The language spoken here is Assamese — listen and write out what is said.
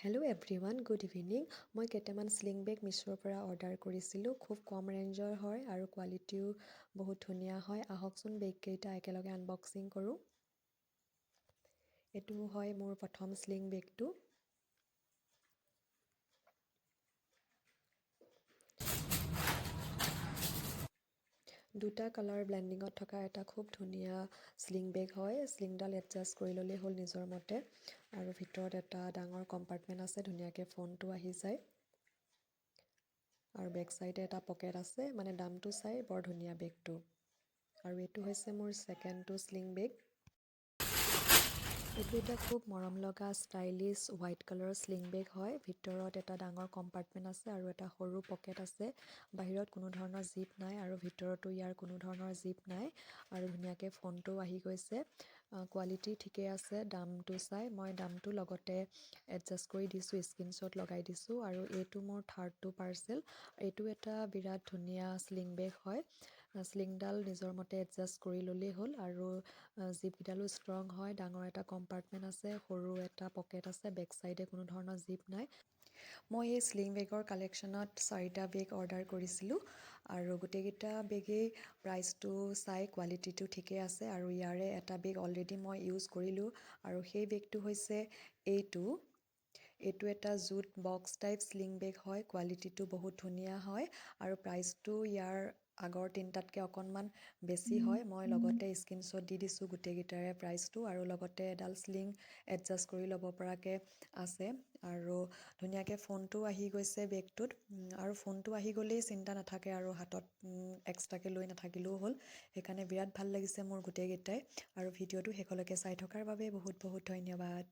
Hello' everyone, good evening. মই কেইটামান স্লিং বেগ মিছোৰ পৰা অৰ্ডাৰ কৰিছিলোঁ। খুব কম ৰেঞ্জৰ হয় আৰু কোৱালিটিও বহুত ধুনীয়া হয়। আহকচোন বেগকেইটা একেলগে আনবক্সিং কৰোঁ। এইটো হয় মোৰ প্ৰথম স্লিং বেগটো। দুটা কালাৰ ব্লেণ্ডিঙত থকা এটা খুব ধুনীয়া স্লিং বেগ হয়। স্লিংডাল এডজাষ্ট কৰি ল'লেই হ'ল নিজৰ মতে। আৰু ভিতৰত এটা ডাঙৰ কম্পাৰ্টমেণ্ট আছে, ধুনীয়াকৈ ফোনটো আহি যায়। আৰু বেক চাইডে এটা পকেট আছে, মানে দামটো চাই বৰ ধুনীয়া বেগটো। আৰু এইটো হৈছে মোৰ ছেকেণ্ডটো স্লিং বেগ। এইটো এটা খুব মৰম লগা ষ্টাইলিছ হোৱাইট কালাৰৰ স্লিং বেগ হয়। ভিতৰত এটা ডাঙৰ কম্পাৰ্টমেণ্ট আছে আৰু এটা সৰু পকেট আছে। বাহিৰত কোনো ধৰণৰ জিপ নাই আৰু ভিতৰতো ইয়াৰ কোনো ধৰণৰ জিপ নাই। আৰু ধুনীয়াকৈ ফোনটো আহি গৈছে। কোৱালিটি ঠিকে আছে। দামটো চাই মই দামটো লগতে এডজাষ্ট কৰি দিছোঁ, স্ক্ৰীনশ্বট লগাই দিছোঁ। আৰু এইটো মোৰ থাৰ্ডটো পাৰ্চেল। এইটো এটা বিৰাট ধুনীয়া স্লিং বেগ হয়। স্লিংডাল নিজৰ মতে এডজাষ্ট কৰি ল'লেই হ'ল। আৰু জিপকেইডালো ষ্ট্ৰং হয়। ডাঙৰ এটা কম্পাৰ্টমেণ্ট আছে, সৰু এটা পকেট আছে, বেক চাইডে কোনো ধৰণৰ জিপ নাই। মই এই স্লিং বেগৰ কালেকশ্যনত 4টা বেগ অৰ্ডাৰ কৰিছিলোঁ। আৰু গোটেইকেইটা বেগেই প্ৰাইচটো চাই কোৱালিটিটো ঠিকে আছে। আৰু ইয়াৰে এটা বেগ অলৰেডি মই ইউজ কৰিলোঁ আৰু সেই বেগটো হৈছে এইটো। এইটো এটা জুট বক্স টাইপ স্লিং বেগ হয়। কোৱালিটিটো বহুত ধুনীয়া হয় আৰু প্ৰাইচটো ইয়াৰ আগৰ তিনিটাতকৈ অকণমান বেছি হয়। মই লগতে স্ক্ৰীনশ্বট দি দিছোঁ গোটেইকেইটাৰে প্ৰাইচটো। আৰু লগতে এডাল স্লিং এডজাষ্ট কৰি ল'ব পৰাকৈ আছে। আৰু ধুনীয়াকৈ ফোনটো আহি গৈছে বেগটোত। আৰু ফোনটো আহি গ'লেই চিন্তা নাথাকে আৰু হাতত এক্সট্ৰাকৈ লৈ নাথাকিলেও হ'ল। সেইকাৰণে বিৰাট ভাল লাগিছে মোৰ গোটেইকেইটাই। আৰু ভিডিঅ'টো শেষলৈকে চাই থকাৰ বাবে বহুত বহুত ধন্যবাদ।